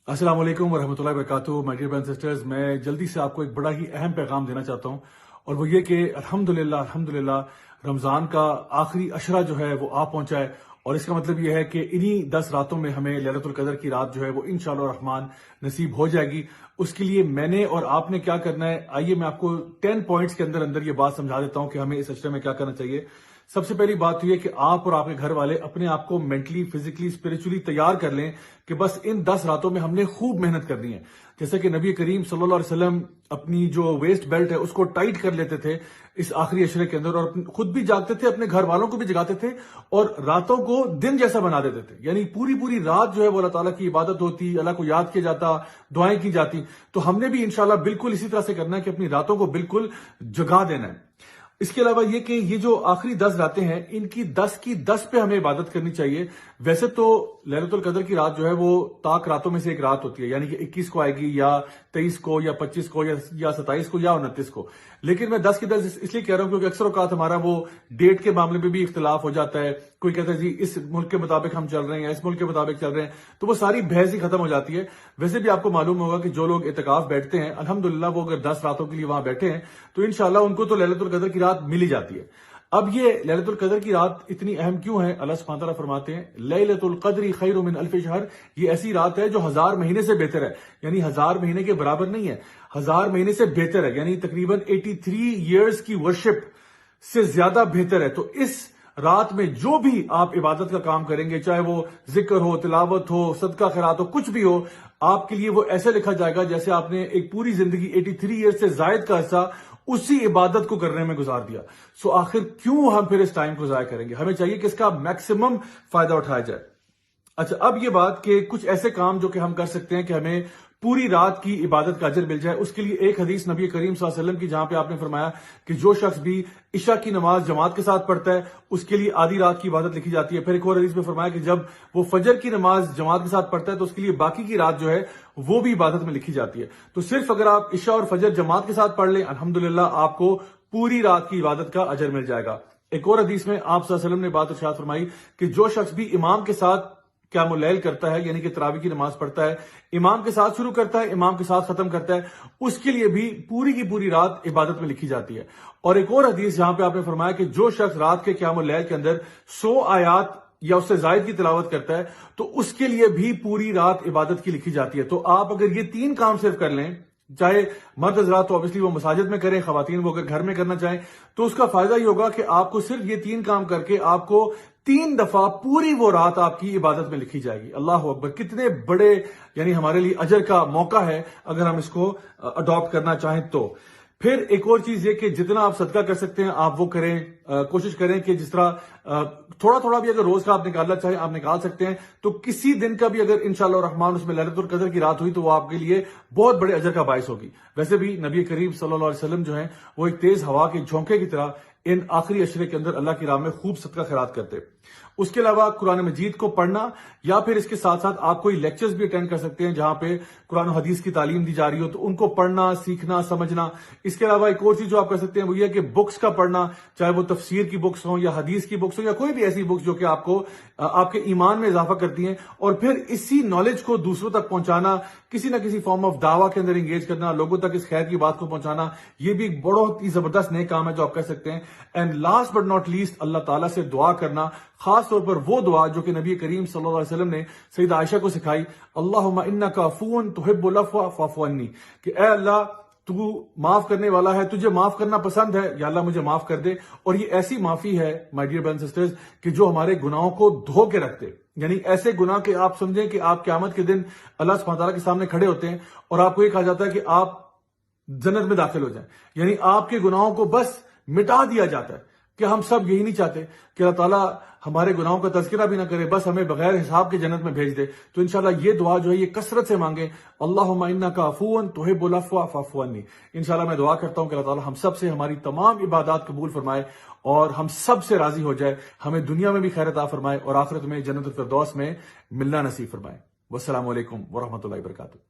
अस्सलाम वालेकुम वरहमतुल्लाहि वबरकातुहू। माय डियर ब्रदर्स सिस्टर्स, मैं जल्दी से आपको एक बड़ा ही अहम पैगाम देना चाहता हूँ, और वो ये कि अल्हम्दुलिल्लाह रमज़ान का आखिरी अशरा जो है वो आ पहुंचा है। और इसका मतलब ये है कि इन्हीं 10 रातों में हमें लैलतुल क़द्र की रात जो है वो इंशाअल्लाह रहमान नसीब हो जाएगी। उसके लिए मैंने और आपने क्या करना है, आइए मैं आपको 10 पॉइंट्स के अंदर अंदर ये बात समझा देता हूँ कि हमें इस अशरे में क्या करना चाहिए। सबसे पहली बात तो ये कि आप और आपके घर वाले अपने आप को मेंटली, फिजिकली, स्पिरिचुअली तैयार कर लें कि बस इन 10 रातों में हमने खूब मेहनत करनी है। जैसे कि नबी करीम सल्लल्लाहु अलैहि वसल्लम अपनी जो वेस्ट बेल्ट है उसको टाइट कर लेते थे इस आखिरी अशरे के अंदर, और खुद भी जागते थे, अपने घर वालों को भी जगाते थे और रातों को दिन जैसा बना देते थे। यानी पूरी पूरी रात जो है वो अल्लाह ताला की इबादत होती, अल्लाह को याद किया जाता, दुआएं की जाती। तो हमने भी इंशाल्लाह बिल्कुल इसी तरह से करना है कि अपनी रातों को बिल्कुल जगा देना है। इसके अलावा ये कि ये जो आखिरी 10 रातें हैं, इनकी 10 की 10 पे हमें इबादत करनी चाहिए। वैसे तो लैलतुल क़द्र की रात जो है वो ताक रातों में से एक रात होती है, यानी कि 21 को आएगी या 23 को या 25 को या 27 को या 29 को। लेकिन मैं 10 की 10 इसलिए कह रहा हूं क्योंकि अक्सर औकात हमारा वो डेट के मामले में भी इख्तिलाफ हो जाता है। कोई कहता है जी इस मुल्क के मुताबिक हम चल रहे हैं या इस मुल्क के मुताबिक चल रहे हैं, तो वो सारी बहस ही खत्म हो जाती है। वैसे भी आपको मालूम होगा कि जो लोग इत्तिकाफ बैठते हैं, अल्हम्दुलिल्लाह वो अगर 10 रातों के लिए वहां बैठे हैं तो इंशाल्लाह उनको तो लैलतुल क़द्र की रात मिल ही जाती है। अब ये लैलतुल क़द्र की रात इतनी अहम क्यों है? अल्लाह सुब्हानहू तआला फरमाते हैं लैलतुल क़द्री खैरुम मिन अल्फि शहर। ये ऐसी रात है जो 1000 महीने से बेहतर है, यानी 1000 महीने के बराबर नहीं है, 1000 महीने से बेहतर है, यानी तकरीबन 83 ईयर्स की वर्शिप से ज्यादा बेहतर है। तो इस रात में जो भी आप इबादत का काम करेंगे, चाहे वो जिक्र हो, तिलावत हो, सदका खैरात हो, कुछ भी हो, आपके लिए वो ऐसे लिखा जाएगा जैसे आपने एक पूरी जिंदगी 83 ईयर्स से जायद का अरसा उसी इबादत को करने में गुजार दिया। सो आखिर क्यों हम फिर इस टाइम को जाया करेंगे? हमें चाहिए कि इसका मैक्सिमम फायदा उठाया जाए। अच्छा, अब ये बात कि कुछ ऐसे काम जो कि हम कर सकते हैं कि हमें पूरी रात की इबादत का अजर मिल जाए। उसके लिए एक हदीस नबी करीम सल्लल्लाहु अलैहि वसल्लम की, जहां पे आपने फरमाया कि जो शख्स भी इशा की नमाज जमात के साथ पढ़ता है उसके लिए आधी रात की इबादत लिखी जाती है। फिर एक और हदीस में फरमाया कि जब वो फजर की नमाज जमात के साथ पढ़ता है तो उसके लिए बाकी की रात जो है वो भी इबादत में लिखी जाती है। तो सिर्फ अगर आप इशा और फजर जमात के साथ पढ़ लें, अल्हम्दुलिल्लाह आपको पूरी रात की इबादत का अजर मिल जाएगा। एक और हदीस में आप सल्लल्लाहु अलैहि वसल्लम ने बात इरशाद फरमाई कि जो शख्स भी इमाम के साथ क़यामुल लैल करता है, यानी कि तरावी की नमाज पढ़ता है, इमाम के साथ शुरू करता है, इमाम के साथ खत्म करता है, उसके लिए भी पूरी की पूरी रात इबादत में लिखी जाती है। और एक और हदीस जहां पे आपने फरमाया कि जो शख्स रात के क़यामुल लैल के अंदर 100 आयात या उससे जायद की तिलावत करता है तो उसके लिए भी पूरी रात इबादत की लिखी जाती है। तो आप अगर ये 3 काम सिर्फ कर लें, चाहे मर्द हज़रात तो ऑब्वियसली वो मसाजिद में करें, खवातीन वो अगर घर में करना चाहें, तो उसका फायदा ये होगा कि आपको सिर्फ ये 3 काम करके आपको 3 दफा पूरी वो रात आपकी इबादत में लिखी जाएगी। अल्लाह अकबर, कितने बड़े यानी हमारे लिए अजर का मौका है अगर हम इसको अडॉप्ट करना चाहें तो। फिर एक और चीज ये कि जितना आप सदका कर सकते हैं आप वो करें। कोशिश करें कि जिस तरह थोड़ा थोड़ा भी अगर रोज का आप निकालना चाहें आप निकाल सकते हैं। तो किसी दिन का भी अगर इंशाअल्लाह रहमान उसमें लैलतुल क़द्र की रात हुई तो वो आपके लिए बहुत बड़े अजर का बायस होगी। वैसे भी नबी करीम सल्लल्लाहु अलैहि वसल्लम जो है वो एक तेज हवा के झोंके की तरह इन आखिरी अशरे के अंदर अल्लाह की राह में खूब सदका खैरात करते। उसके अलावा कुरान मजीद को पढ़ना, या फिर इसके साथ साथ आप कोई लेक्चर्स भी अटेंड कर सकते हैं जहां पे कुरान और हदीस की तालीम दी जा रही हो, तो उनको पढ़ना, सीखना, समझना। इसके अलावा एक और चीज जो आप कर सकते हैं वो ये कि बुक्स का पढ़ना, चाहे वो तफसीर की बुक्स हो या हदीस की बुक्स हो या कोई भी ऐसी बुक्स जो कि आपको आपके ईमान में इजाफा करती हैं, और फिर इसी नॉलेज को दूसरों तक पहुंचाना, किसी ना किसी फॉर्म ऑफ दावा के अंदर एंगेज करना, लोगों तक इस खैर की बात को पहुंचाना, ये भी एक बहुत ही जबरदस्त नए काम है जो आप कर सकते हैं। And last but not least, अल्लाह ताला से दुआ करना, खास तौर पर वो दुआ जो कि नबी करीम सल्लल्लाहु अलैहि वसल्लम ने सईदा आयशा को सिखाई, अल्लाहुम्मा इन्नका अफ़ून तुहिब्बुल अफ़्व फ़अफ़ु अन्नी, कि ए अल्लाह तू माफ करने वाला है, तुझे माफ करना पसंद है, या अल्लाह मुझे माफ कर दे। और ये ऐसी माफी है माय डियर ब्रदर्स सिस्टर्स कि जो हमारे गुनाहों को धो के रखते, यानी ऐसे गुनाह के आप समझें कि आप क़यामत के दिन अल्लाह सुब्हानहू तआला के सामने खड़े होते हैं और आपको ये कहा जाता है कि आप जन्नत में दाखिल हो जाएं, यानी आपके गुनाहों को बस मिटा दिया जाता है। कि हम सब यही नहीं चाहते कि अल्लाह ताला हमारे गुनाहों का तज़किरा भी ना करे, बस हमें बगैर हिसाब के जन्नत में भेज दे। तो इंशाल्लाह ये दुआ जो है ये कसरत से मांगे, अल्लाहुम्मा इन्नका अफ़ून तुहिब्बुल अफ़्व फ़अफ़ु अन्नी। इंशाल्लाह मैं दुआ करता हूं कि अल्लाह ताला हम सब से हमारी तमाम इबादत कबूल फरमाए और हम सब से राजी हो जाए, हमें दुनिया में भी खैर अता फरमाए और आखिरत में जन्नतुल फ़िरदौस में मिलना नसीब फरमाए। वस्सलामु अलैकुम वरहमतुल्लाहि वबरकातुहू।